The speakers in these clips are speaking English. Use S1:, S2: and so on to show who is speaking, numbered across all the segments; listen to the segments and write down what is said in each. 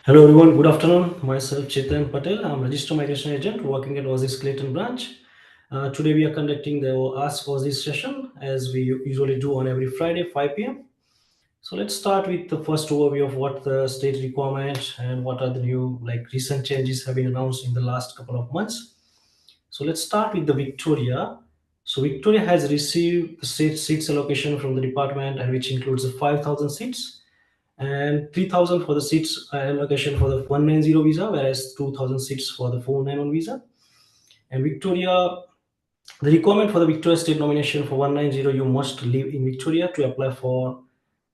S1: Hello everyone, good afternoon. Myself Chetankumar Patel. I'm registered migration agent working at Aussizz Clayton branch. Today we are conducting the Ask Aussizz session as we usually do on every Friday 5 p.m. So let's start with the first overview of what the state requirement and what are the new recent changes have been announced in the last couple of months. So let's start with the Victoria. So Victoria has received the state seats allocation from the department, and which includes the 5,000 seats and 3,000 for the seats allocation for the 190 visa, whereas 2,000 seats for the 491 visa. And Victoria, the requirement for the Victoria State nomination for 190, you must live in Victoria to apply for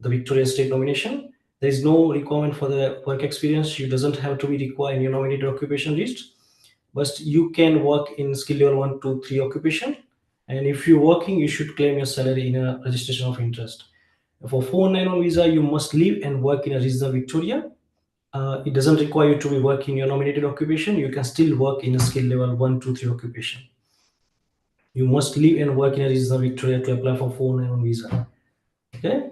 S1: the Victoria State nomination. There is no requirement for the work experience. You doesn't have to be required in your nominated occupation list, but you can work in skill level 1, 2, 3 occupation. And if you're working, you should claim your salary in a registration of interest. For 491 visa, you must live and work in a regional Victoria. It doesn't require you to be working in your nominated occupation. You can still work in a skill level 1, 2, 3 occupation. You must live and work in a regional Victoria to apply for 491 visa. Okay.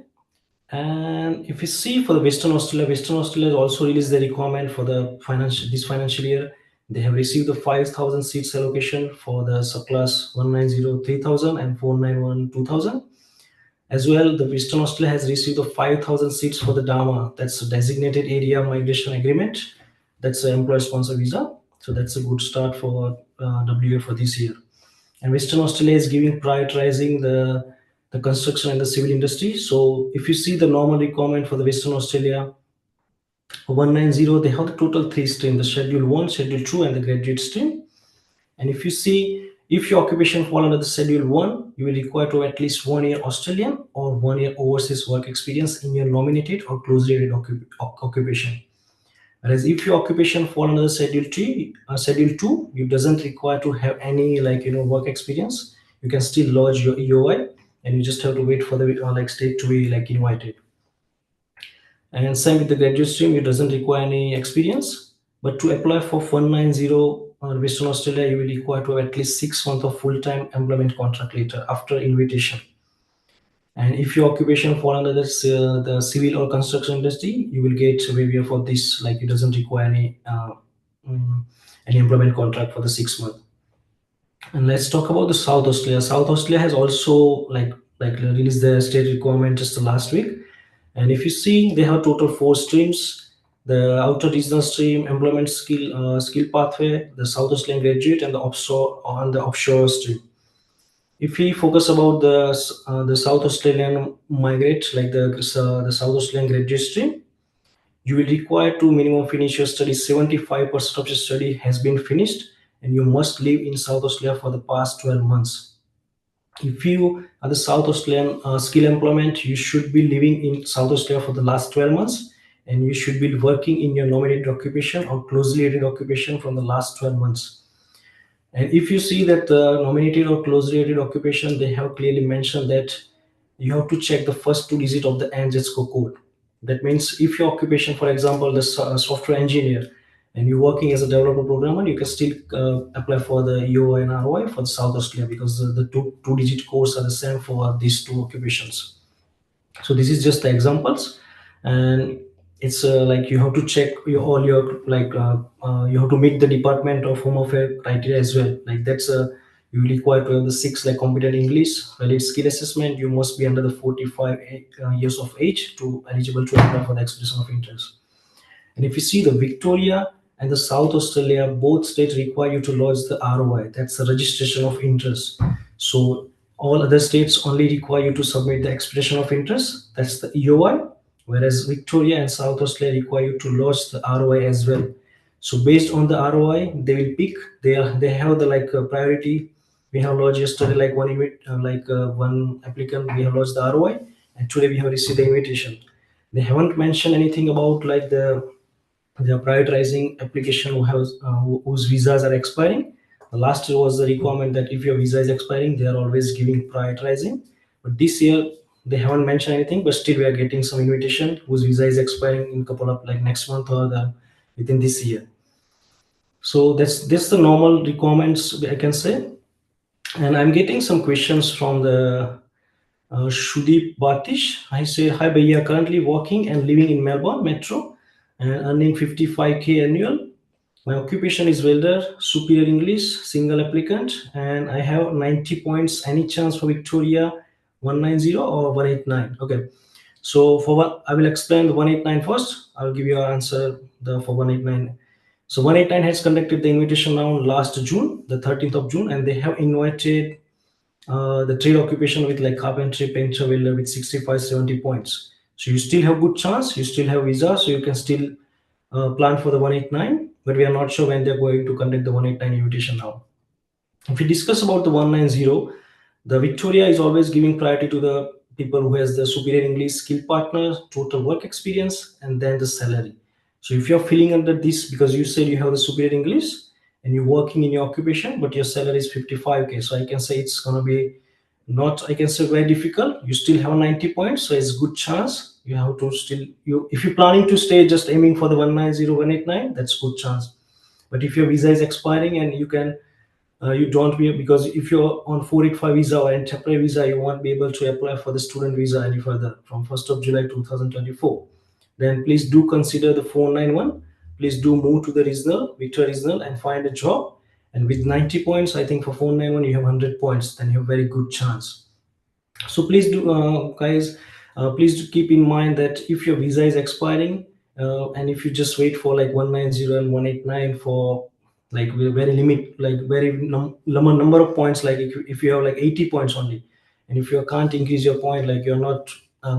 S1: And if you see for the Western Australia has also released the requirement for the this financial year. They have received the 5,000 seats allocation for the subclass 190 3,000 and 491 2,000. As well, the Western Australia has received the 5,000 seats for the DAMA, that's a designated area migration agreement. That's an employer sponsor visa. So that's a good start for WA for this year. And Western Australia is giving prioritizing the construction and the civil industry. So if you see the normal requirement for the Western Australia 190, they have the total 3 streams: the Schedule 1, Schedule 2, and the graduate stream. And if you see, if your occupation fall under the Schedule 1, you will require to have at least 1 year Australian or 1 year overseas work experience in your nominated or closely related occupation. Whereas if your occupation fall under the Schedule 2, you doesn't require to have any work experience. You can still lodge your EOI, and you just have to wait for the state to be invited. And same with the graduate stream, it doesn't require any experience. But to apply for 190 Western Australia, you will require to have at least 6 months of full-time employment contract later after invitation. And if your occupation fall under the civil or construction industry, you will get a waiver for this. It doesn't require any employment contract for the 6 months. And let's talk about the South Australia. South Australia has also released their state requirement just the last week. And if you see, they have total 4 streams: the outer regional stream, employment skill pathway, the South Australian graduate, and the offshore stream. If we focus about the South Australian migrate, the South Australian graduate stream, you will require to minimum finish your study. 75% of your study has been finished, and you must live in South Australia for the past 12 months. If you are the South Australian skill employment, you should be living in South Australia for the last 12 months, and you should be working in your nominated occupation or closely related occupation from the last 12 months. And if you see that the nominated or closely related occupation, they have clearly mentioned that you have to check the first 2 digits of the ANZESCO code. That means if your occupation, for example, the software engineer, and you're working as a developer programmer, you can still apply for the EOI and ROI for the South Australia, because the two digit codes are the same for these 2 occupations. So this is just the examples, and it's you have to check all your you have to meet the Department of Home Affairs criteria as well. That's you require to have the 6 competent English, valid skill assessment. You must be under the 45 years of age to eligible to apply for the expression of interest. And if you see the Victoria and the South Australia, both states require you to lodge the ROI. That's the registration of interest. So all other states only require you to submit the expression of interest. That's the EOI. Whereas Victoria and South Australia require you to lodge the ROI as well. So based on the ROI, they will pick. They have the priority. We have lodged yesterday one applicant. We have lodged the ROI, and today we have received the invitation. They haven't mentioned anything about they are prioritizing application whose visas are expiring. The last year was the requirement that if your visa is expiring, they are always giving prioritizing. But this year they haven't mentioned anything. But still, we are getting some invitation whose visa is expiring in couple of next month or within this year. So that's the normal requirements I can say. And I'm getting some questions from the Shudeep Batish. I say, hi Bhaiya, currently working and living in Melbourne Metro, and earning 55K annual. My occupation is welder, superior English, single applicant, and I have 90 points. Any chance for Victoria 190 or 189? Okay. So for what I will explain the 189 first. I'll give you an answer for 189. So 189 has conducted the invitation round last June, the 13th of June, and they have invited the trade occupation with like carpentry, painter, welder with 65, 70 points. So you still have good chance. You still have visa, so you can still plan for the 189. But we are not sure when they're going to conduct the 189 invitation now. If we discuss about the 190, the Victoria is always giving priority to the people who has the superior English skill partner, total work experience, and then the salary. So if you're feeling under this because you said you have the superior English and you're working in your occupation, but your salary is 55K, so I can say it's gonna be not, I can say, very difficult. You still have 90 points, so it's good chance. You have to still, you if you're planning to stay just aiming for the 190, 189, that's good chance. But if your visa is expiring and you don't be, because if you're on 485 visa or a temporary visa, you won't be able to apply for the student visa any further from 1st of July 2024. Then please do consider the 491. Please do move to the regional, Victoria regional, and find a job. And with 90 points, I think for 491 you have 100 points, then you have very good chance. So please do, guys, please do keep in mind that if your visa is expiring, and if you just wait for like 190 and 189 for like very limit, like very number of points, like if you have like 80 points only, and if you can't increase your point, like you're not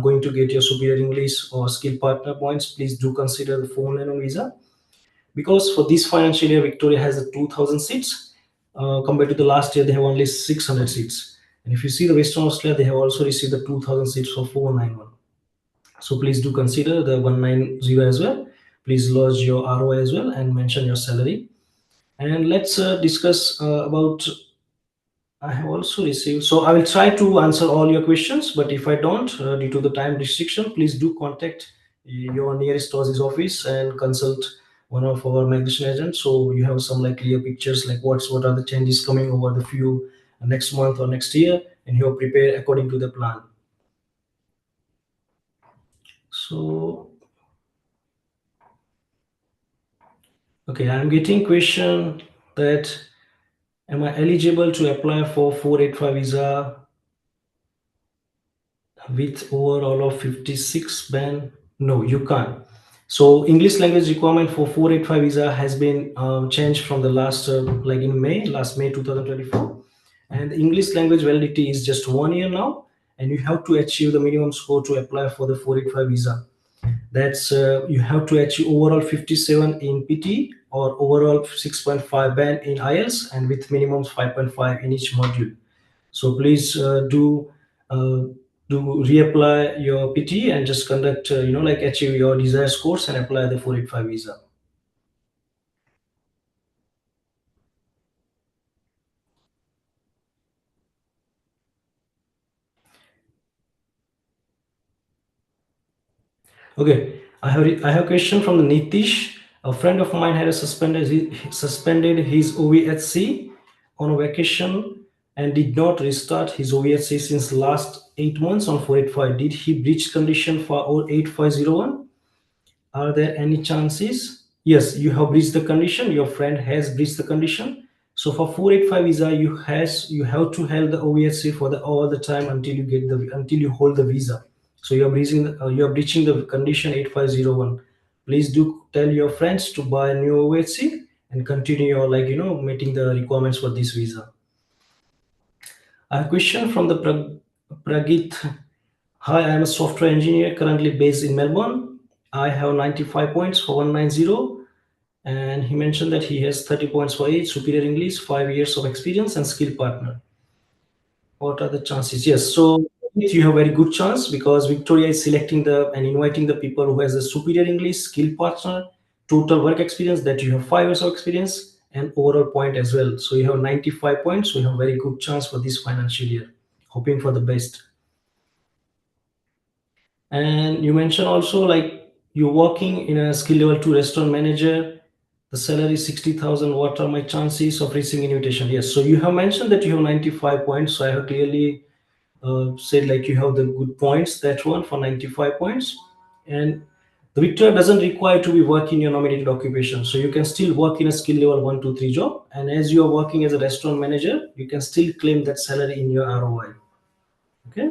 S1: going to get your superior English or skill partner points, please do consider the 491 visa. Because for this financial year Victoria has a 2000 seats, compared to the last year they have only 600 seats. And if you see the Western Australia, they have also received the 2000 seats for 491. So please do consider the 190 as well. Please lodge your ROI as well and mention your salary. And let's discuss about, I have also received, so I will try to answer all your questions, but if I don't, due to the time restriction, please do contact your nearest Aussizz office and consult one of our migration agents. So you have some like clear pictures, like what are the changes coming over the few next month or next year, and you are prepared according to the plan. So, okay, I'm getting question that am I eligible to apply for 485 visa with overall of 56 band? No, you can't. So English language requirement for 485 visa has been changed from the last like in last May 2024, and the English language validity is just 1 year now, and you have to achieve the minimum score to apply for the 485 visa. That's you have to achieve overall 57 in PT or overall 6.5 band in IELTS, and with minimum 5.5 in each module. So please uh, do reapply your PT and just conduct, like achieve your desired scores and apply the 485 visa. Okay, I have a question from the Nitish. A friend of mine had a suspended his OVHC on a vacation and did not restart his OVHC since last 8 months on 485. Did he breach condition for 8501? Are there any chances? Yes, you have breached the condition. Your friend has breached the condition. So for 485 visa, you have to hold the OVHC for the all the time until you hold the visa. So you are breaching the condition 8501. Please do tell your friends to buy a new OVHC and continue your meeting the requirements for this visa. A question from the Pragit. Hi, I am a software engineer currently based in Melbourne. I have 95 points for 190, and he mentioned that he has 30 points for each, superior English, 5 years of experience, and skill partner. What are the chances? Yes, so you have very good chance because Victoria is selecting the and inviting the people who has a superior English, skill partner, total work experience, that you have 5 years of experience, and overall point as well. So you have 95 points, so you have very good chance for this financial year. Hoping for the best. And you mentioned also like you're working in a skill level 2 restaurant manager. The salary is 60,000. What are my chances of receiving invitation? Yes. So you have mentioned that you have 95 points. So I have clearly said like you have the good points, that one for 95 points. And The Victoria doesn't require to be work in your nominated occupation, so you can still work in a skill level 1, 2, 3 job, and as you are working as a restaurant manager, you can still claim that salary in your ROI. Okay.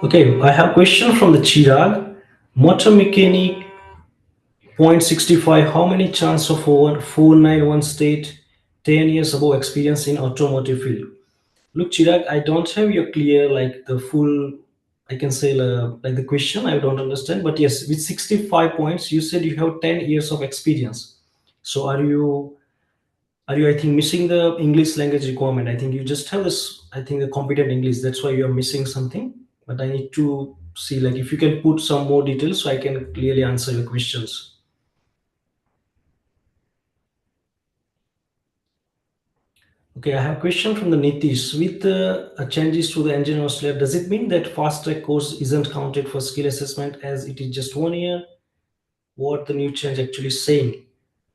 S1: Okay, I have a question from the Chirag. Motor mechanic 0.65. How many chance of over 491 state 10 years above experience in automotive field? Look, Chirag, I don't have your clear like the full. I can say like the question. I don't understand, but yes, with 65 points, you said you have 10 years of experience. So are you? I think missing the English language requirement. I think you just have this. I think the competent English. That's why you are missing something. But I need to see like if you can put some more details so I can clearly answer your questions. Okay, I have a question from the Nitish. With the changes to the engine Australia, does it mean that fast track course isn't counted for skill assessment as it is just 1 year? What the new change actually saying?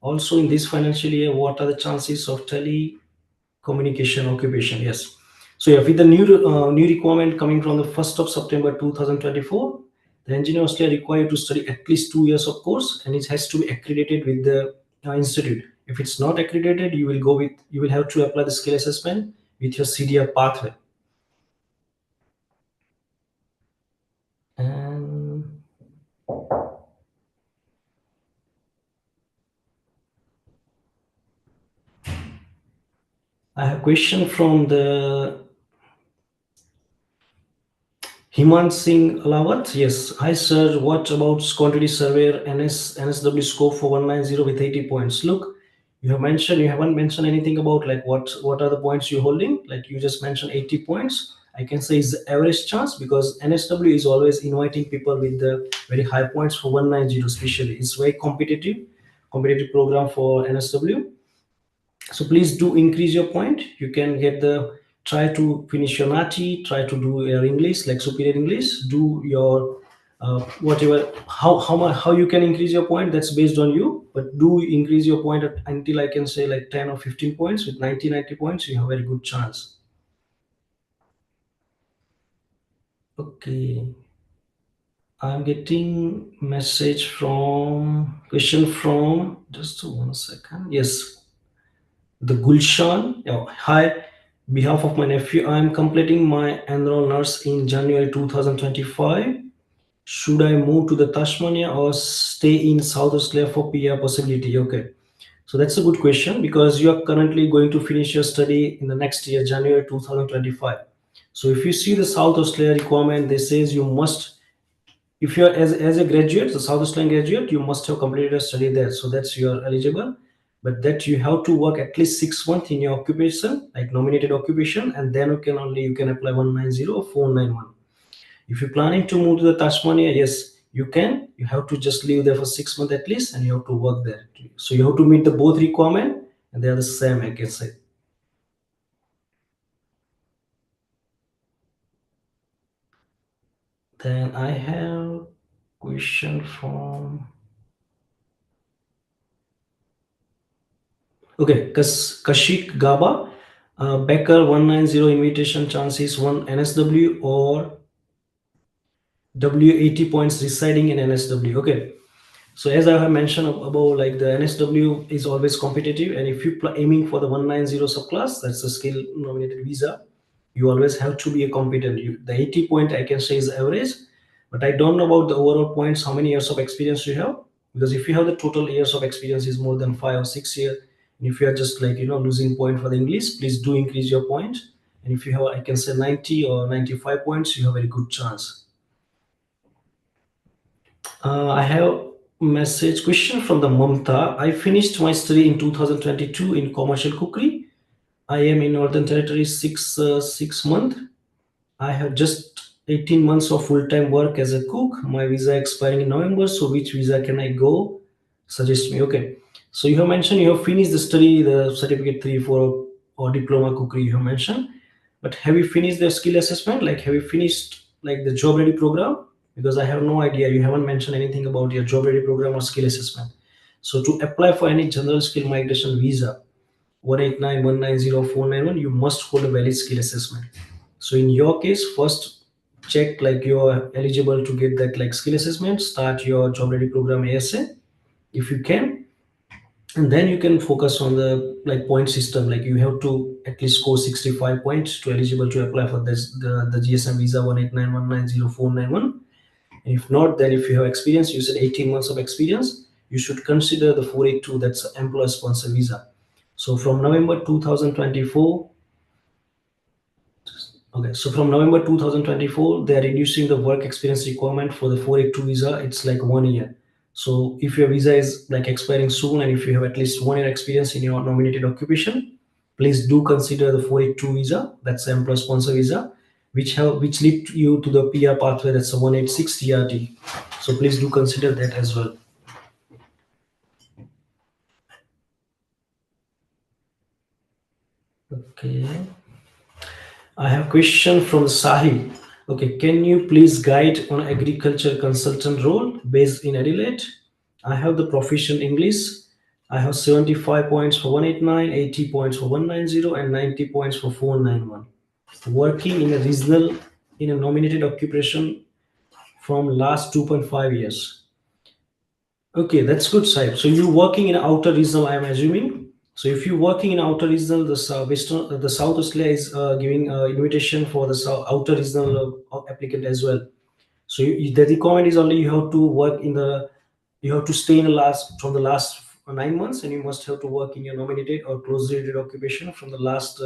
S1: Also, in this financial year, what are the chances of telecommunication occupation? Yes. So yeah, with the new requirement coming from the 1st of September 2024, the engineer Australia required to study at least 2 years of course, and it has to be accredited with the institute. If it's not accredited, you will have to apply the skill assessment with your CDR pathway. And I have a question from the Himant Singh Alawat. Yes. Hi, sir. What about quantity surveyor NSW score for 190 with 80 points? Look, you haven't mentioned anything about like what are the points you're holding? Like you just mentioned 80 points. I can say it's the average chance because NSW is always inviting people with the very high points for 190, especially. It's very competitive program for NSW. So please do increase your point. You can get the try to finish your nati, try to do your English like superior English, do your whatever how you can increase your point, that's based on you, but do increase your point until I can say like 10 or 15 points. With 90 points you have a very good chance. Okay, I'm getting message from question from just 1 second. Yes, the Gulshan. Oh, hi, behalf of my nephew, I am completing my enroll nurse in January 2025. Should I move to the Tasmania or stay in South Australia for PR possibility? Okay, so that's a good question because you are currently going to finish your study in the next year, January 2025. So if you see the South Australia requirement, they says you must, if you are as a graduate, the South Australian graduate, you must have completed a study there. So that's you are eligible, but that you have to work at least 6 months in your occupation, like nominated occupation, and then you can apply 190 or 491. If you're planning to move to the Tasmania, yes, you can. You have to just live there for 6 months at least, and you have to work there. So you have to meet the both requirement, and they are the same, I can say. Then I have question from okay, Kashik Gaba. Becker 190 invitation chances one NSW or W80 points residing in NSW. Okay, so as I have mentioned above, like the NSW is always competitive, and if you aiming for the 190 subclass, that's a skill nominated visa, you always have to be a competent. The 80 point I can say is average, but I don't know about the overall points, how many years of experience you have, because if you have the total years of experience is more than 5 or 6 years, and if you are just like losing point for the English, please do increase your point. And if you have, I can say 90 or 95 points, you have a very good chance. I have message question from the Mamta. I finished my study in 2022 in commercial cookery. I am in Northern Territory 6 month. I have just 18 months of full-time work as a cook. My visa expiring in November. So which visa can I go? Suggest me. Okay. So you have mentioned you have finished the study, the certificate 3, 4 or diploma cookery you have mentioned. But have you finished the skill assessment? Like have you finished like the job ready program? Because I have no idea. You haven't mentioned anything about your job ready program or skill assessment. So to apply for any general skill migration visa, 189, 190, 491, you must hold a valid skill assessment. So in your case, first check like you're eligible to get that like skill assessment, start your job ready program ASA if you can, and then you can focus on the like point system. Like you have to at least score 65 points to eligible to apply for this the GSM visa 189190491. And if not, then if you have experience, you said 18 months of experience, you should consider the 482, that's employer sponsor visa. So from November 2024, okay, so from November 2024, they are reducing the work experience requirement for the 482 visa. It's like 1 year. So if your visa is like expiring soon and if you have at least 1 year experience in your nominated occupation, please do consider the 482 visa. That's the employer sponsor visa, which lead you to the PR pathway. That's a 186 TRT. So please do consider that as well. Okay. I have question from Sahil. Okay, can you please guide on agriculture consultant role based in Adelaide? I have the proficient English. I have 75 points for 189, 80 points for 190, and 90 points for 491. Working in a regional, in a nominated occupation from last 2.5 years. Okay, that's good, Saib. So you're working in outer regional, I'm assuming. So if you're working in outer regional, the South Australia is giving invitation for the outer regional applicant as well. So the requirement is only you have to work in the, you have to stay in the last from the last 9 months, and you must have to work in your nominated or closely related occupation from the last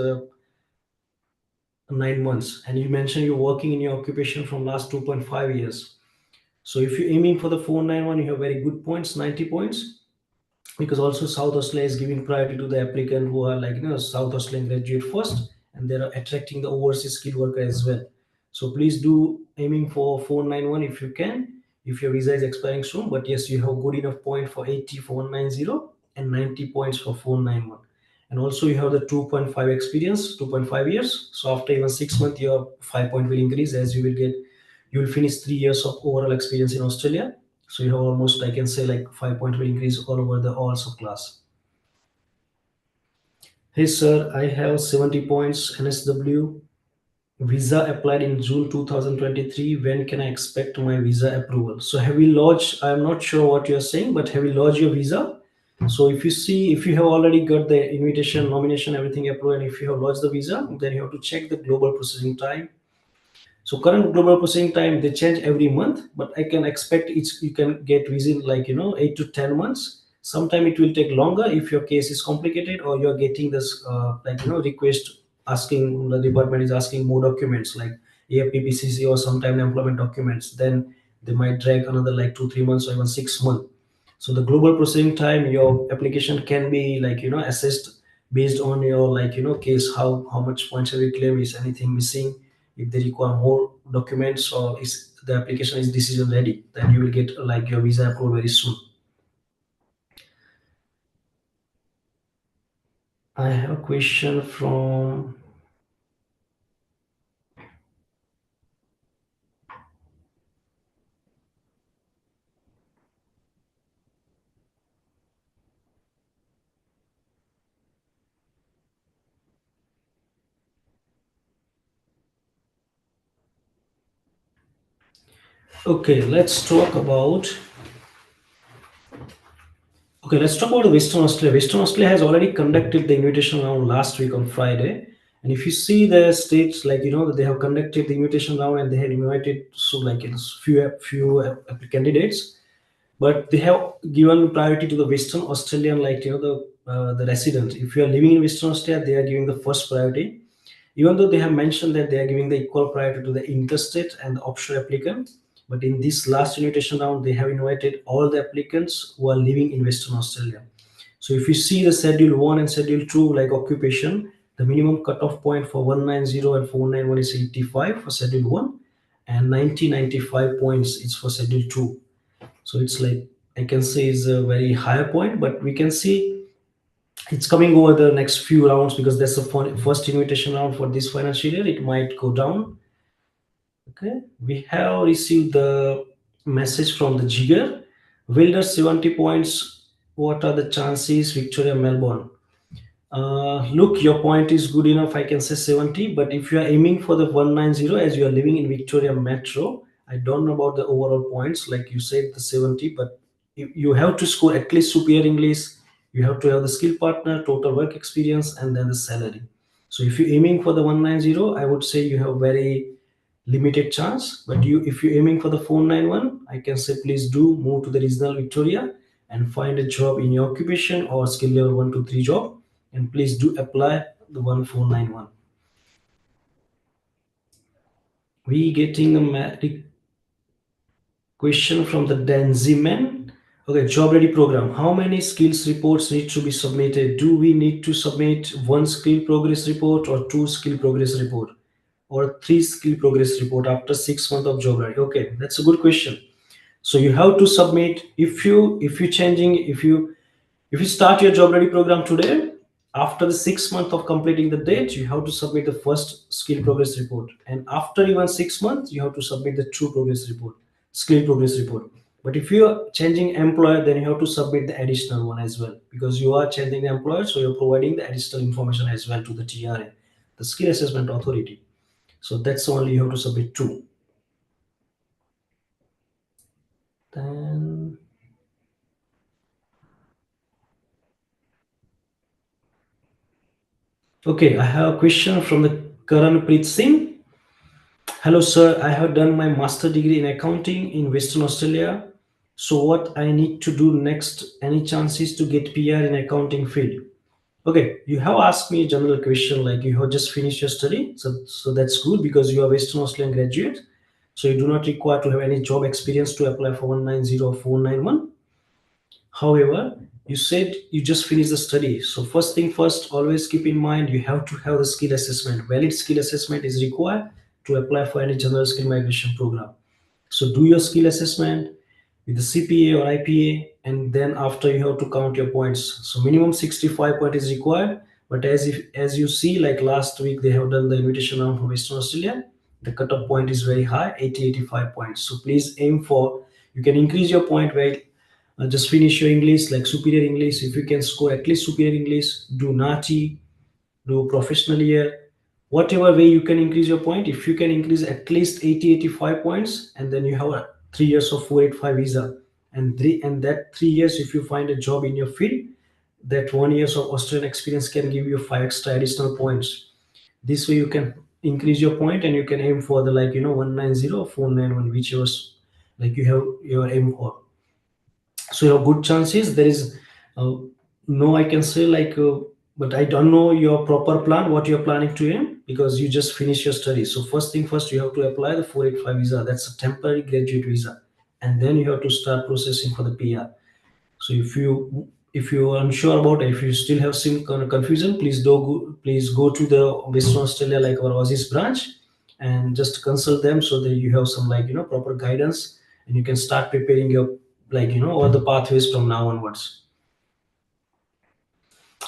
S1: 9 months. And you mentioned you're working in your occupation from last 2.5 years. So if you're aiming for the 491, you have very good points, 90 points, because also South Australia is giving priority to the applicant who are like South Australian graduate first, and they are attracting the overseas skilled worker as well. So please do aiming for 491 if you can, if your visa is expiring soon. But yes, you have good enough point for 80 for 190 and 90 points for 491. And also you have the 2.5 experience, 2.5 years. So after even 6 months, your 5 point will increase as you will finish 3 years of overall experience in Australia. So you have almost, I can say, like 5 point will increase all over the all subclass. Hey sir, I have 70 points NSW. Visa applied in June 2023. When can I expect my visa approval? So have you lodged? I'm not sure what you're saying, but have you lodged your visa? So if you see, if you have already got the invitation, nomination, everything approved, and if you have lodged the visa, then you have to check the global processing time. So current global processing time they change every month, but I can expect it's you can get within like 8 to 10 months. Sometime it will take longer if your case is complicated or you're getting this request asking the department is asking more documents like AFPPCC or sometime employment documents. Then they might drag another like 2 3 months or even 6 months. So the global processing time your application can be like assessed based on your case, how much points have you claimed, is anything missing, if they require more documents, or is the application is decision ready, then you will get like your visa approved very soon. I have a question from, okay, let's talk about the Western Australia. Western Australia has already conducted the invitation round last week on Friday. And if you see the states, like that they have conducted the invitation round and they had invited so like few candidates, but they have given priority to the Western Australian, like the resident. If you are living in Western Australia, they are giving the first priority, even though they have mentioned that they are giving the equal priority to the interstate and the offshore applicant. But in this last invitation round, they have invited all the applicants who are living in Western Australia. So if you see the schedule 1 and schedule 2 like occupation, the minimum cutoff point for 190 and 491 is 85 for schedule 1, and 90 95 points is for schedule 2. So it's like, I can say is a very higher point, but we can see it's coming over the next few rounds because that's the first invitation round for this financial year. It might go down. Okay, we have received the message from the Jigar. Wilder 70 points. What are the chances? Victoria, Melbourne. Look, your point is good enough. I can say 70, but if you are aiming for the 190, as you are living in Victoria Metro, I don't know about the overall points. Like you said, the 70, but you have to score at least superior English. You have to have the skill partner, total work experience, and then the salary. So if you're aiming for the 190, I would say you have very limited chance. But if you're aiming for the 491, I can say please do move to the regional Victoria and find a job in your occupation or skill level 1 to 3 job, and please do apply the 1491. We getting a question from the Danziman. Okay, job ready program. How many skills reports need to be submitted? Do we need to submit one skill progress report or two skill progress report or three skill progress report after 6 months of job ready? Okay, that's a good question. So you have to submit if you start your job ready program today, after the 6 months of completing the date, you have to submit the first skill progress report. And after even 6 months, you have to submit the true progress report, skill progress report. But if you are changing employer, then you have to submit the additional one as well because you are changing the employer, so you're providing the additional information as well to the TRA, the skill assessment authority. So that's only you have to submit two. Then okay, I have a question from the Karanpreet Singh. Hello, sir. I have done my master degree in accounting in Western Australia. So, what I need to do next? Any chances to get PR in accounting field? Okay, you have asked me a general question like you have just finished your study. So that's good because you are Western Australian graduate. So you do not require to have any job experience to apply for 190 or 491. However, you said you just finished the study. So first thing first, always keep in mind you have to have the skill assessment. Valid skill assessment is required to apply for any general skill migration program. So do your skill assessment with the CPA or IPA, and then after you have to count your points. So minimum 65 point is required. But as you see, like last week they have done the invitation round for Western Australia. The cutoff point is very high, 80-85 points. So please aim for you can increase your point by just finish your English like superior English. If you can score at least superior English, do NATI, do professional year, whatever way you can increase your point. If you can increase at least 80-85 points, and then you have 3 years of 485 visa, and that 3 years if you find a job in your field, that 1 years of Australian experience can give you five extra additional points. This way you can increase your point and you can aim for the 190 or 491, whichever like you have your aim for. So you have good chances. There is no I can say but I don't know your proper plan, what you're planning to aim, because you just finished your studies. So first thing first, you have to apply the 485 visa. That's a temporary graduate visa, and then you have to start processing for the PR. So if you are unsure about it, if you still have some kind of confusion, please go to the Western Australia like our Aussizz branch and just consult them so that you have some proper guidance, and you can start preparing your all the pathways from now onwards.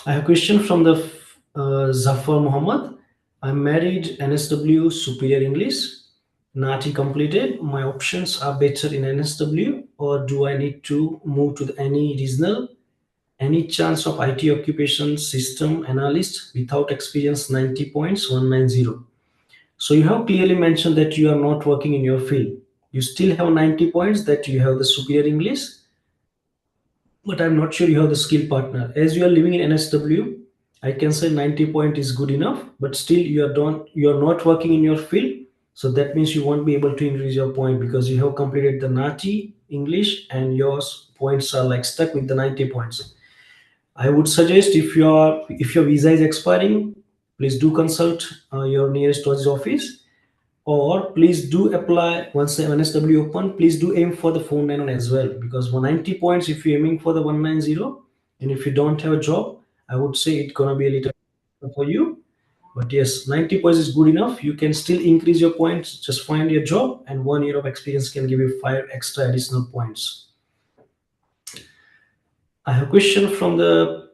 S1: I have a question from the Zafar Muhammad. I'm married, NSW Superior English, NATI completed. My options are better in NSW, or do I need to move to any regional? Any chance of IT occupation system analyst without experience 90 points 190. So you have clearly mentioned that you are not working in your field. You still have 90 points that you have the superior English, but I'm not sure you have the skill partner. As you are living in NSW, I can say 90 point is good enough, but still you are not working in your field. So that means you won't be able to increase your point because you have completed the NATI English and your points are like stuck with the 90 points. I would suggest if your visa is expiring, please do consult your nearest office, or please do apply once the NSW open. Please do aim for the 491 as well, because 190 points if you're aiming for the 190, and if you don't have a job, I would say it's gonna be a little for you. But yes, 90 points is good enough. You can still increase your points. Just find your job, and 1 year of experience can give you five extra additional points. I have a question from the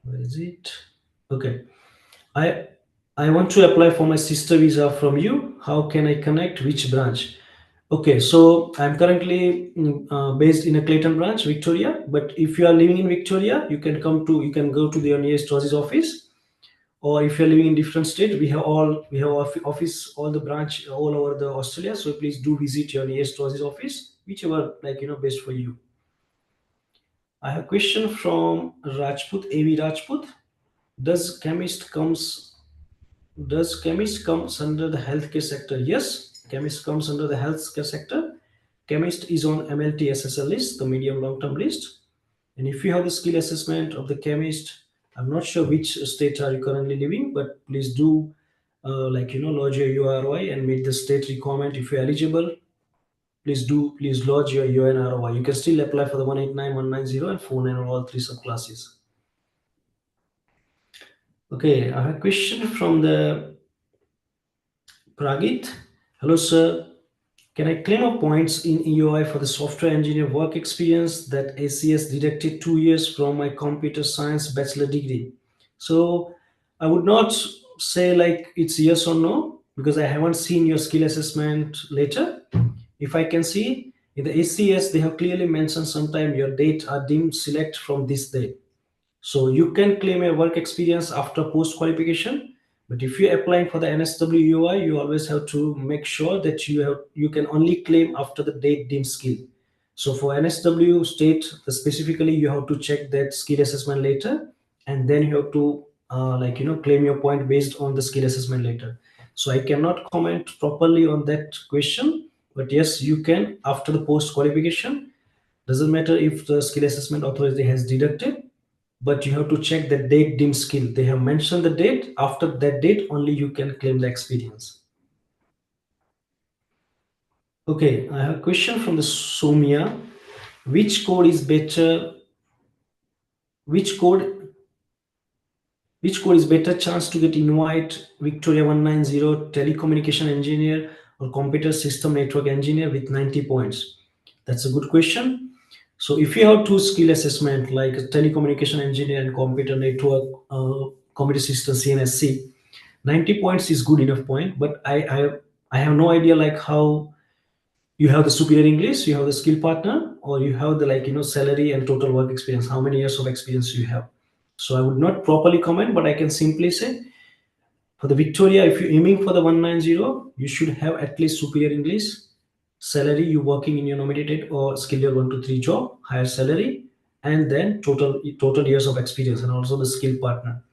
S1: where is it? Okay. I I want to apply for my sister visa from you. How can I connect? Which branch? Okay, so I'm currently based in a Clayton branch, Victoria. But if you are living in Victoria, you can go to the nearest Aussizz office. Or if you're living in different state, we have office all the branch all over the Australia. So please do visit your nearest Aussizz office, whichever best for you. I have a question from Rajput, AV Rajput. Does chemist comes does chemist comes under the healthcare sector? Yes, chemist comes under the healthcare sector. Chemist is on MLT SSL list, the medium long term list. And if you have the skill assessment of the chemist, I'm not sure which state are you currently living, but please do lodge your URI and meet the state requirement. If you're eligible, please lodge your UNROI. You can still apply for the 189, 190, and 49 all three subclasses. Okay, I have a question from the Pragit. Hello, sir. Can I claim a points in EOI for the software engineer work experience that ACS deducted 2 years from my computer science bachelor degree? So I would not say like it's yes or no because I haven't seen your skill assessment later. If I can see in the ACS, they have clearly mentioned sometime your date are deemed select from this date. So you can claim a work experience after post qualification, but if you're applying for the NSW UI, you always have to make sure that you can only claim after the date deemed skill. So for NSW state, specifically you have to check that skill assessment later, and then you have to claim your point based on the skill assessment later. So I cannot comment properly on that question, but yes, you can after the post qualification. Doesn't matter if the skill assessment authority has deducted, but you have to check the date deemed skill. They have mentioned the date. After that date, only you can claim the experience. Okay, I have a question from the Somia. Which code is better? Which code? Which code is better chance to get invite Victoria 190 telecommunication engineer or computer system network engineer with 90 points? That's a good question. So if you have two skill assessment like a telecommunication engineer and computer network, computer system CNSC, 90 points is good enough point, but I have no idea like how you have the superior English, you have the skill partner, or you have the salary and total work experience, how many years of experience you have. So I would not properly comment, but I can simply say for the Victoria, if you're aiming for the 190, you should have at least superior English, salary, you working in your nominated or skill year 1 to 3 job, higher salary, and then total years of experience and also the skill partner.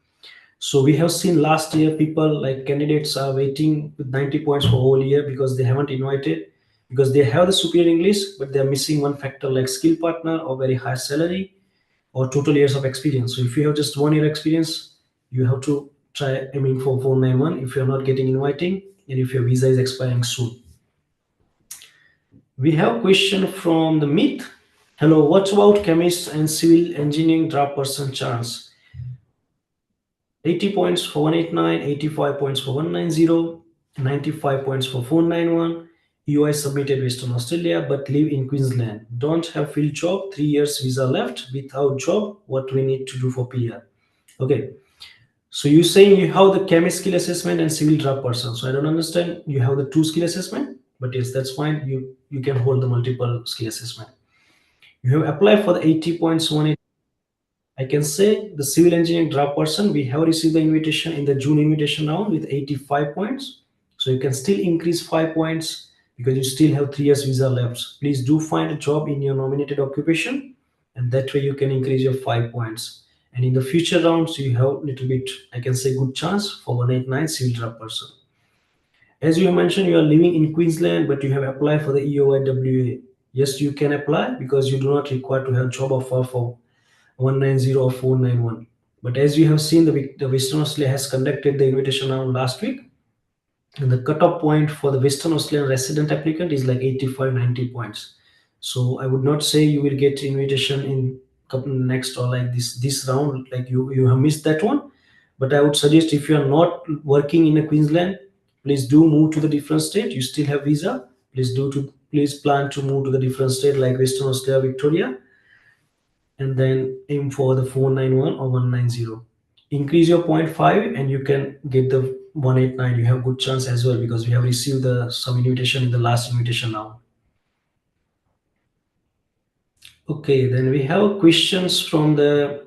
S1: So we have seen last year people like candidates are waiting with 90 points for whole year because they haven't invited, because they have the superior English, but they're missing one factor like skill partner or very high salary or total years of experience. So if you have just 1 year experience, you have to try aiming for 491 if you're not getting inviting and if your visa is expiring soon. We have a question from the Myth. Hello, what about chemists and civil engineering draft person chance? 80 points for 189, 85 points for 190, 95 points for 491. UI submitted Western Australia but live in Queensland. Don't have field job, 3 years visa left. Without job, what we need to do for PR? Okay, so you're saying you have the chemist skill assessment and civil draft person. So I don't understand. You have the two skill assessment, but yes, that's fine. You can hold the multiple skill assessment. You have applied for the 80 points, 1. I can say the civil engineering draft person, we have received the invitation in the June invitation round with 85 points. So you can still increase 5 points because you still have 3 years visa left. Please do find a job in your nominated occupation, and that way you can increase your 5 points. And in the future rounds, you have a little bit, I can say, good chance for 189 civil draft person. As you mentioned, you are living in Queensland, but you have applied for the EOIWA. Yes, you can apply because you do not require to have job offer for 190 or 491. But as you have seen, the Western Australia has conducted the invitation round last week, and the cutoff point for the Western Australian resident applicant is like 85, 90 points. So I would not say you will get invitation in couple next or like this round, like you have missed that one. But I would suggest if you are not working in a Queensland, please do move to the different state. You still have visa. Please plan to move to the different state like Western Australia, Victoria, and then aim for the 491 or 190. Increase your point 5 and you can get the 189. You have good chance as well because we have received the some invitation in the last invitation now. Okay, then we have questions from the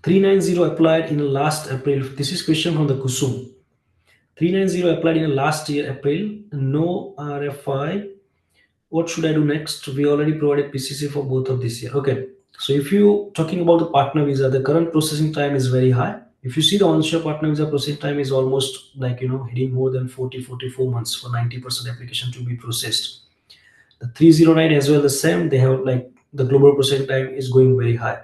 S1: 390 applied in last April. This is question from the Kusum. 390 applied in last year April. No RFI. What should I do next? We already provided PCC for both of this year. Okay. So if you talking about the partner visa, the current processing time is very high. If you see the onshore partner visa processing time is almost like hitting more than 40 44 months for 90% application to be processed. The 309 as well the same. They have like the global processing time is going very high.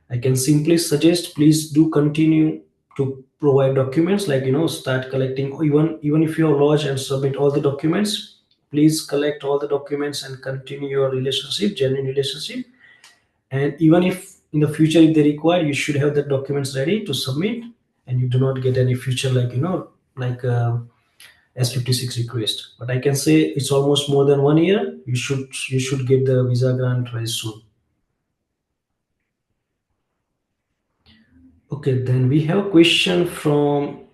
S1: I can simply suggest please do continue to provide documents like start collecting even if you have lodged and submit all the documents. Please collect all the documents and continue your relationship, genuine relationship. And even if in the future if they require, you should have the documents ready to submit, and you do not get any future like like S56 request. But I can say it's almost more than 1 year. You should get the visa grant very soon. Okay, then we have a question from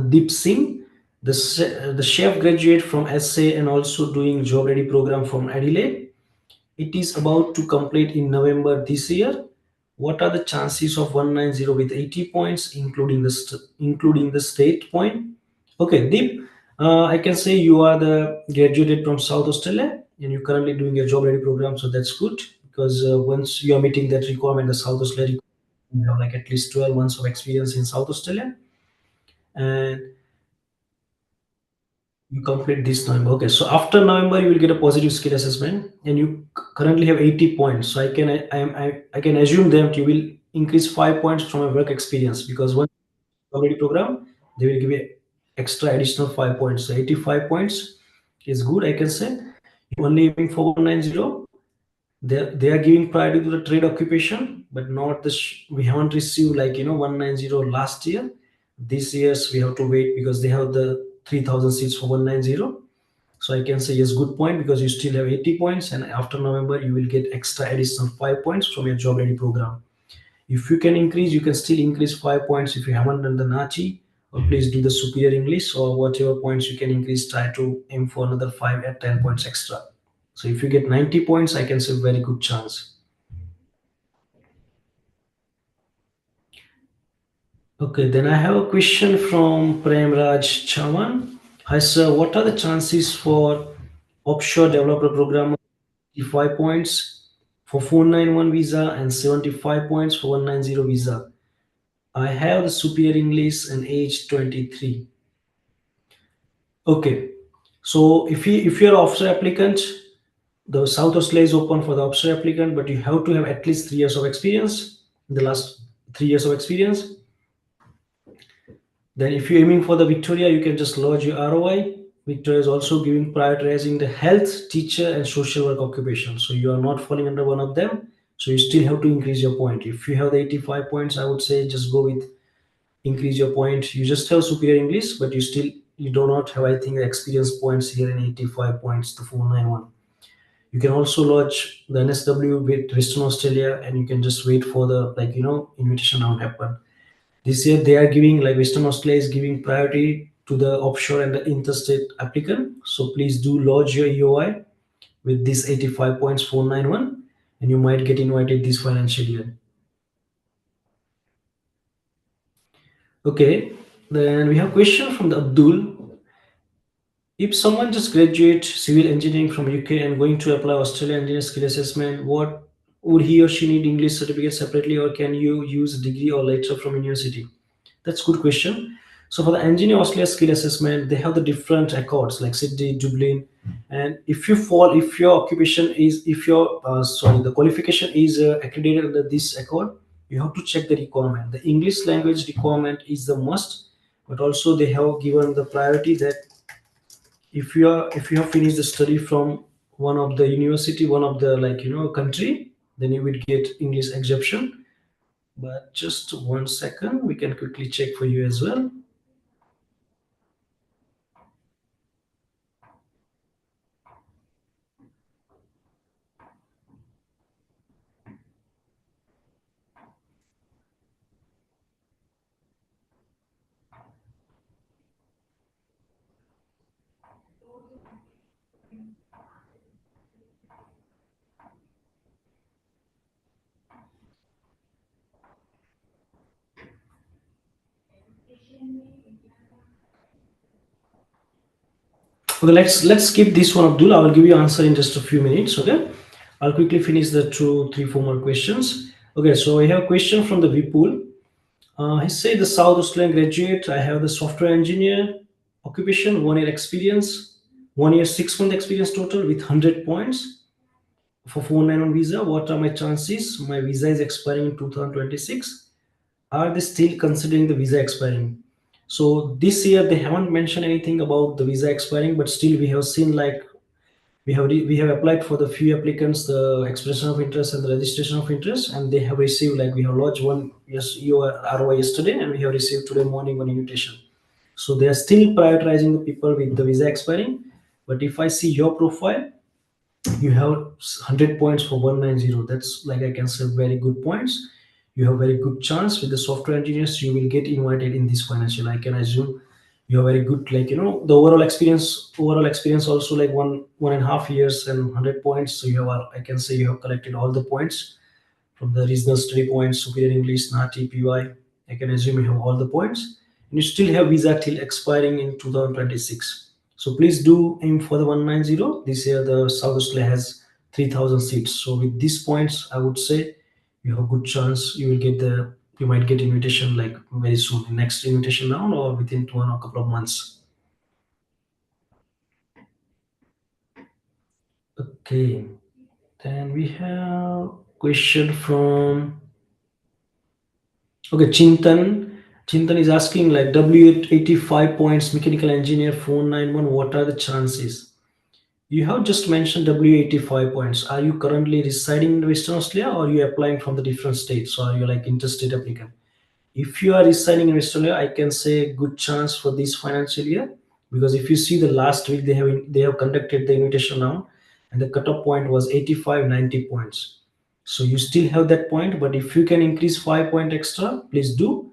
S1: Deep Singh, the chef graduate from SA and also doing job ready program from Adelaide. It is about to complete in November this year. What are the chances of 190 with 80 points, including the state point? Okay, Deep, I can say you are the graduated from South Australia and you're currently doing a job ready program, so that's good because once you are meeting that requirement, the South Australia, you have like at least 12 months of experience in South Australia, and you complete this November. Okay, so after November, you will get a positive skill assessment, and you currently have 80 points. So I can assume that you will increase 5 points from a work experience because once you already program, they will give you extra additional 5 points. So 85 points is good. I can say you only aiming for 190. They are giving priority to the trade occupation, but not the we haven't received like 190 last year. This year's we have to wait because they have the 3,000 seats for 190. So I can say yes, good point, because you still have 80 points, and after November you will get extra additional 5 points from your job ready program. If you can increase, you can still increase 5 points if you haven't done the Nachi, or please do the superior English or whatever points you can increase. Try to aim for another 5 at 10 points extra. So if you get 90 points, I can say very good chance. Okay, then I have a question from Premraj Chaman. Hi sir, what are the chances for offshore developer program 55 points for 491 visa and 75 points for 190 visa? I have the superior English and age 23. Okay, so if you're offshore applicant, the South Australia is open for the offshore applicant, but you have to have at least 3 years of experience. The last 3 years of experience. Then if you're aiming for the Victoria, you can just lodge your ROI. Victoria is also giving prioritizing the health, teacher, and social work occupation. So you are not falling under one of them. So you still have to increase your point. If you have the 85 points, I would say just go with increase your point. You just have superior English, but you do not have, I think, the experience points here in 85 points to 491. You can also lodge the NSW with Western Australia, and you can just wait for the invitation round happen. This year they are giving, like Western Australia is giving priority to the offshore and the interstate applicant. So please do lodge your EOI with this 85 points 491, and you might get invited this financial year. Okay, then we have a question from the Abdul. If someone just graduate civil engineering from UK and going to apply Australian engineer skill assessment, what would he or she need English certificate separately, or can you use degree or letter from university? That's a good question. So for the engineer Australia skill assessment, they have the different accords like Sydney, Dublin, and if your occupation is, if your sorry, the qualification is accredited under this accord, you have to check the requirement. The English language requirement is the must, but also they have given the priority that if you have finished the study from one of the university, one of the country, then you would get English exemption. But just 1 second, we can quickly check for you as well. Okay, let's skip this one, Abdul. I will give you answer in just a few minutes. Okay, I'll quickly finish the two, three, four more questions. Okay, so I have a question from the Vipul. He said the South Australian graduate. I have the software engineer occupation, 1 year experience, 1 year 6 month experience total with 100 points for 491 visa. What are my chances? My visa is expiring in 2026. Are they still considering the visa expiring? So this year they haven't mentioned anything about the visa expiring, but still we have seen like we have applied for the few applicants the expression of interest and the registration of interest, and they have received like we have lodged one yes your ROI yesterday, and we have received today morning one invitation. So they are still prioritizing the people with the visa expiring. But if I see your profile, you have 100 points for 190. That's like I can say very good points. You have very good chance with the software engineers. You will get invited in this financial. I can assume you have very good like the overall experience also like 1.5 years and 100 points. So you have I can say you have collected all the points from the regional study points, superior English, NATI, PY. I can assume you have all the points. And you still have visa till expiring in 2026. So please do aim for the 190. This year the South Australia has 3,000 seats. So with these points, I would say you have a good chance you might get invitation like very soon, next invitation round or within one or a couple of months. Okay. Then we have question from okay, Chintan. Chintan is asking like W85 points, mechanical engineer 491. What are the chances? You have just mentioned W85 points. Are you currently residing in Western Australia or are you applying from the different states? Or are you like interstate applicant? If you are residing in Australia, I can say good chance for this financial year, because if you see the last week they have conducted the invitation round and the cutoff point was 85 90 points. So you still have that point, but if you can increase 5 point extra, please do.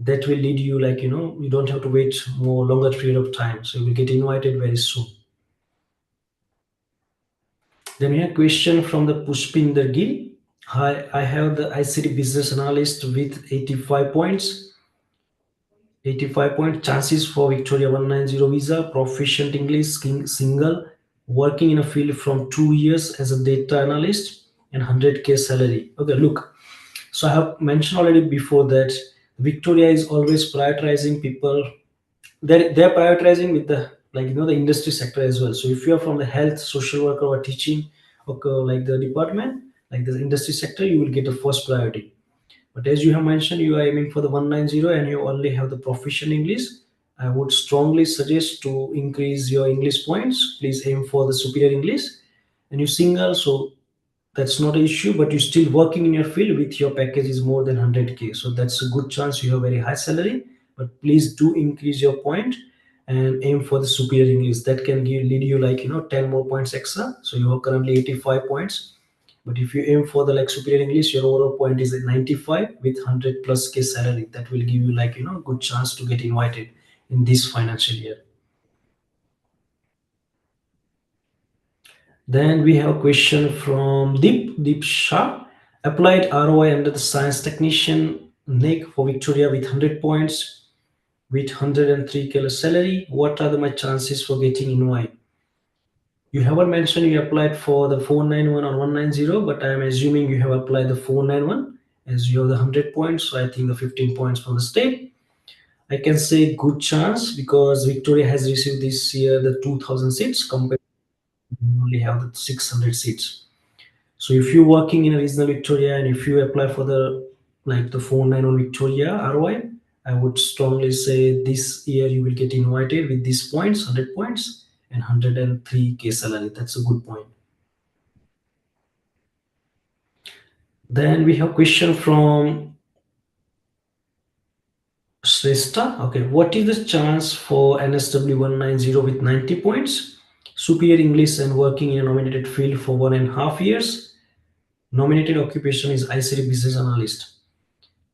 S1: That will lead you like you don't have to wait more longer period of time. So you will get invited very soon. Then we have a question from the Pushpinder Gill. Hi, I have the ICT business analyst with 85 points. 85 point chances for Victoria 190 visa, proficient English, single, working in a field from 2 years as a data analyst, and 100K salary. Okay, look. So I have mentioned already before that Victoria is always prioritizing people. They're prioritizing with the the industry sector as well. So if you are from the health, social worker, or teaching, okay, like the department, like the industry sector, you will get the first priority. But as you have mentioned, you are aiming for the 190 and you only have the proficient English. I would strongly suggest to increase your English points. Please aim for the superior English. And you single, so that's not an issue, but you're still working in your field with your package is more than 100K. So that's a good chance you have very high salary. But please do increase your point and aim for the superior English. That can lead you like 10 more points extra. So you have currently 85 points, but if you aim for the like superior English, your overall point is at 95 with 100 plus K salary. That will give you like good chance to get invited in this financial year. Then we have a question from Deep Shah. Applied ROI under the science technician NIC for Victoria with 100 points with 103K salary. What are my chances for getting invite? You haven't mentioned you applied for the 491 or 190, but I am assuming you have applied the 491 as you have the 100 points. So I think the 15 points from the state. I can say good chance because Victoria has received this year the 2000 seats compared to only have the 600 seats. So if you're working in a regional Victoria and if you apply for the like the 491 Victoria ROI, I would strongly say this year you will get invited with these points, 100 points and 103K salary. That's a good point. Then we have question from Shrestha. Okay, what is the chance for NSW 190 with 90 points? Superior English and working in a nominated field for 1.5 years. Nominated occupation is ICT business analyst.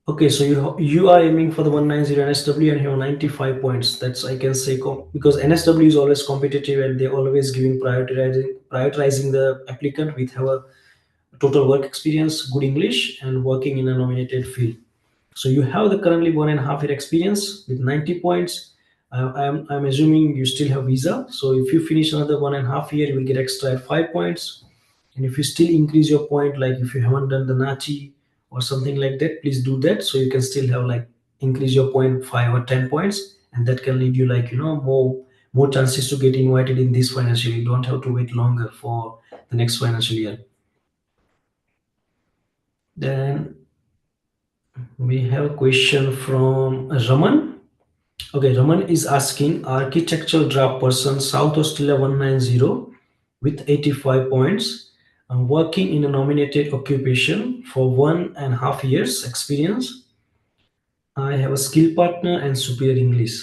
S1: Okay, so you are aiming for the 190 NSW and you have 95 points. That's I can say because NSW is always competitive and they're always giving prioritizing the applicant with have a total work experience, good English, and working in a nominated field. So you have the currently 1.5 year experience with 90 points. I'm assuming you still have visa. So if you finish another 1.5 year, you will get extra at 5 points. And if you still increase your point, like if you haven't done the Nachi or something like that, please do that. So you can still have like increase your point 5 or 10 points, and that can lead you like more chances to get invited in this financial year. You don't have to wait longer for the next financial year. Then we have a question from Raman. Okay, Raman is asking architectural draft person, South Australia 190 with 85 points, working in a nominated occupation for 1.5 years experience. I have a skill partner and superior English.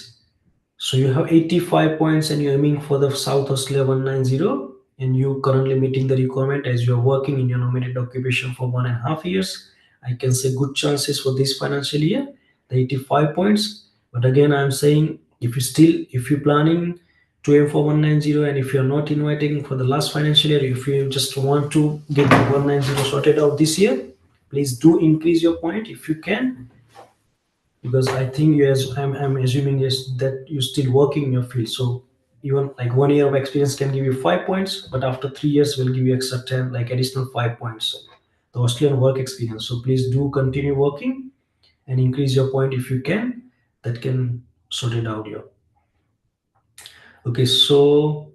S1: So you have 85 points and you're aiming for the South Australia 190, and you currently meeting the requirement as you're working in your nominated occupation for 1.5 years. I can say good chances for this financial year, the 85 points. But again, I'm saying if you're planning to aim for 190 and if you're not inviting for the last financial year, if you just want to get the 190 sorted out this year, please do increase your point if you can, because I think you as I'm assuming yes that you're still working in your field. So even like 1 year of experience can give you 5 points, but after 3 years will give you extra 10, like additional 5 points. The Australian work experience. So please do continue working and increase your point if you can. That can sort it out here. Okay, so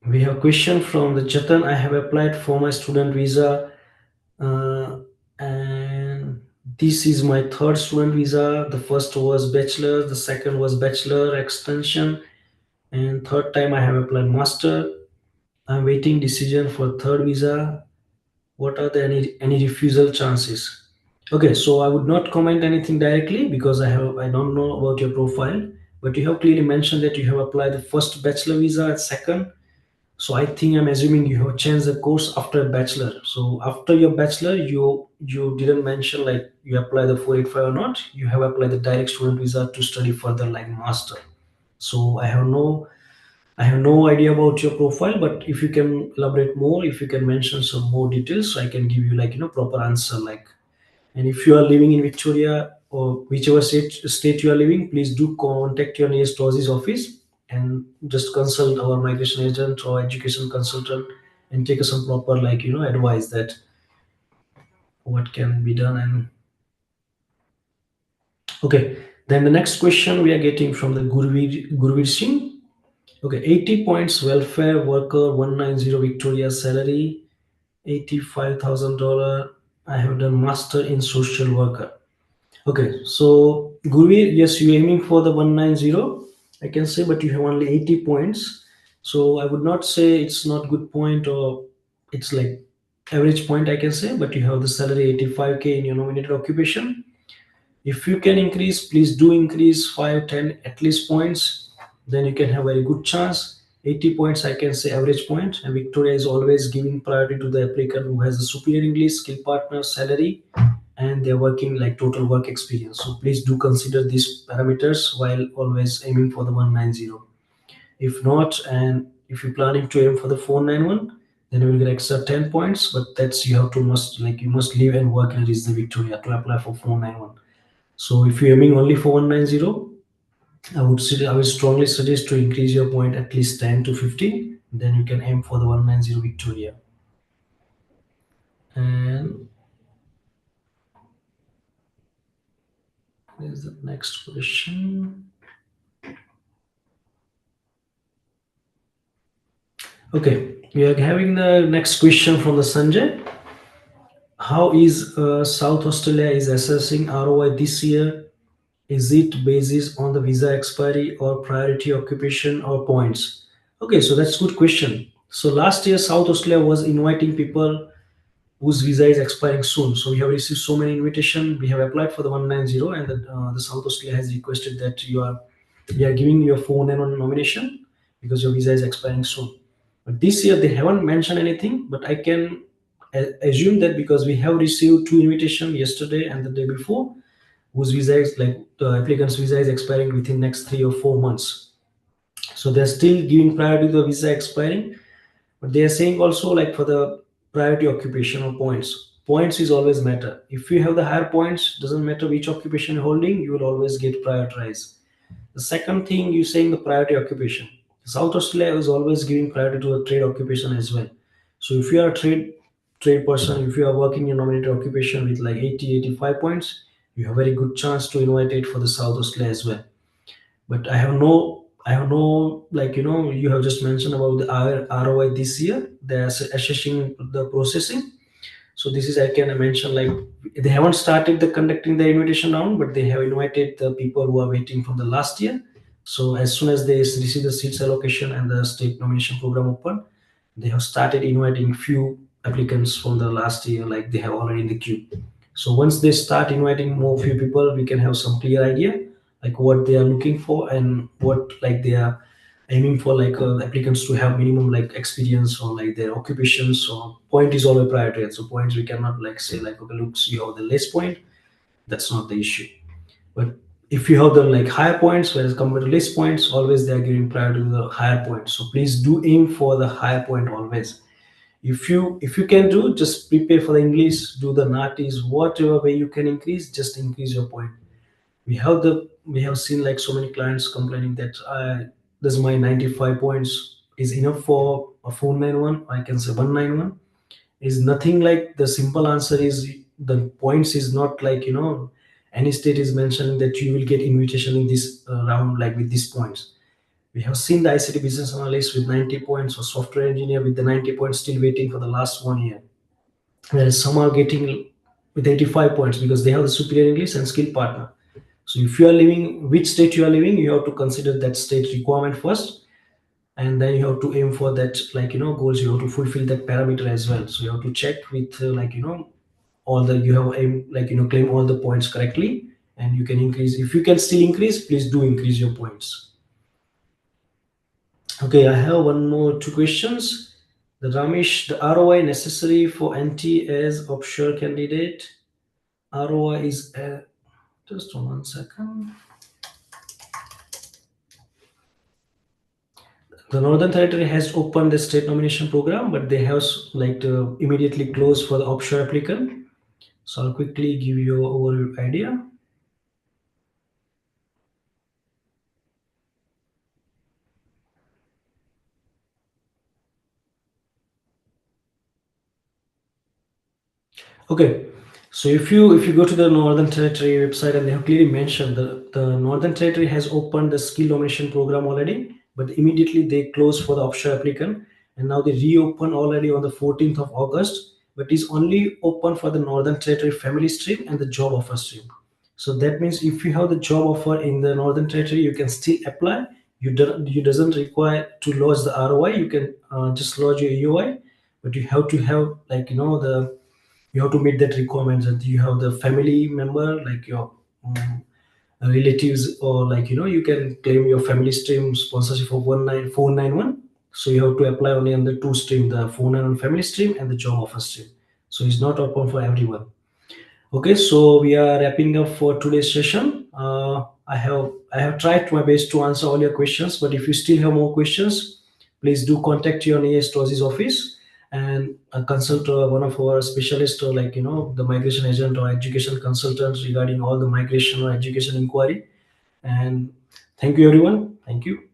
S1: we have a question from the Chetan. I have applied for my student visa, uh, and this is my third student visa. The first was bachelor, the second was bachelor extension, and third time I have applied master. I'm waiting decision for third visa. What are the any refusal chances? Okay, so I would not comment anything directly because I don't know about your profile, but you have clearly mentioned that you have applied the first bachelor visa at second. So I think I'm assuming you have changed the course after a bachelor. So after your bachelor, you didn't mention like you apply the 485 or not. You have applied the direct student visa to study further like master. So I have no idea about your profile, but if you can elaborate more, if you can mention some more details, so I can give you like proper answer like. And if you are living in Victoria or whichever state you are living, please do contact your nearest Aussizz office and just consult our migration agent or education consultant and take some proper advice that what can be done. And okay, then the next question we are getting from the Gurveer Singh. Okay, 80 points welfare worker 190 Victoria salary $85,000. I have done master in social worker. Okay, so Gurveer, yes, you're aiming for the 190, I can say, but you have only 80 points. So I would not say it's not good point or it's like average point, I can say, but you have the salary 85K in your nominated occupation. If you can increase, please do increase 5, 10 at least points. Then you can have a good chance. 80 points, I can say average point. And Victoria is always giving priority to the applicant who has a superior English, skill partner, salary, and they're working like total work experience. So please do consider these parameters while always aiming for the 190. If not, and if you're planning to aim for the 491, then you will get extra 10 points. But that's you have to must like you must live and work in the Victoria to apply for 491. So if you're aiming only for 190, I would strongly suggest to increase your point at least 10 to 15. Then you can aim for the 190 Victoria. And there's the next question. Okay, we are having the next question from the Sanjay. How is South Australia is assessing ROI this year? Is it basis on the visa expiry or priority occupation or points? Okay, so that's good question. So last year South Australia was inviting people whose visa is expiring soon. So we have received so many invitation. We have applied for the 190, and the South Australia has requested that we are giving you a phone and on nomination because your visa is expiring soon. But this year they haven't mentioned anything. But I can assume that because we have received two invitations yesterday and the day before, whose visa is like the applicant's visa is expiring within next 3 or 4 months. So they're still giving priority to the visa expiring, but they are saying also like for the priority occupation or points. Points is always matter. If you have the higher points, doesn't matter which occupation you're holding, you will always get prioritized. The second thing you saying the priority occupation. South Australia is always giving priority to the trade occupation as well. So if you are a trade person, if you are working in nominated occupation with like 80-85 points, you have very good chance to invite it for the South Australia as well. But I have no like you have just mentioned about the ROI this year. They're assessing the processing. So this is I can mention like they haven't started the conducting the invitation round, but they have invited the people who are waiting from the last year. So as soon as they receive the seats allocation and the state nomination program open, they have started inviting few applicants from the last year, like they have already in the queue. So once they start inviting more few people, we can have some clear idea like what they are looking for and what like they are aiming for, like applicants to have minimum like experience or like their occupations. So point is always priority. So points we cannot like say like okay looks you have the less point, that's not the issue. But if you have the like higher points, whereas compared to less points, always they are giving priority to the higher points. So please do aim for the higher point always. If you can do, just prepare for the English, do the natis, whatever way you can increase, just increase your point. We have seen like so many clients complaining that this my 95 points is enough for a 491, I can say 191 is nothing. Like the simple answer is the points is not like any state is mentioning that you will get invitation in this round like with these points. We have seen the ICT business analyst with 90 points or software engineer with the 90 points still waiting for the last 1 year, whereas some are getting with 85 points because they have the superior English and skill partner. So if you are living which state you are living, you have to consider that state requirement first, and then you have to aim for that like goals. You have to fulfill that parameter as well. So you have to check with all the you have aim like claim all the points correctly, and you can increase. If you can still increase, please do increase your points. Okay, I have one more two questions. The Ramesh, the ROI necessary for NT as offshore candidate. ROI is just 1 second. The Northern Territory has opened the state nomination program, but they have like immediately closed for the offshore applicant. So I'll quickly give you an overview idea. Okay, so if you go to the Northern Territory website, and they have clearly mentioned the Northern Territory has opened the skill nomination program already, but immediately they closed for the offshore applicant, and now they reopen already on the 14th of August, but is only open for the Northern Territory family stream and the job offer stream. So that means if you have the job offer in the Northern Territory, you can still apply. You doesn't require to lodge the ROI. You can just lodge your EOI, but you have to have like the you have to meet that requirement that you have the family member like your relatives, or like you can claim your family stream sponsorship for 19491. So you have to apply only on the two stream, the 491 family stream and the job offer stream. So it's not open for everyone. Okay, so we are wrapping up for today's session. I have tried my best to answer all your questions, but if you still have more questions, please do contact your nearest Aussizz office and consult one of our specialists, or like the migration agent or education consultants regarding all the migration or education inquiry. And thank you everyone. Thank you.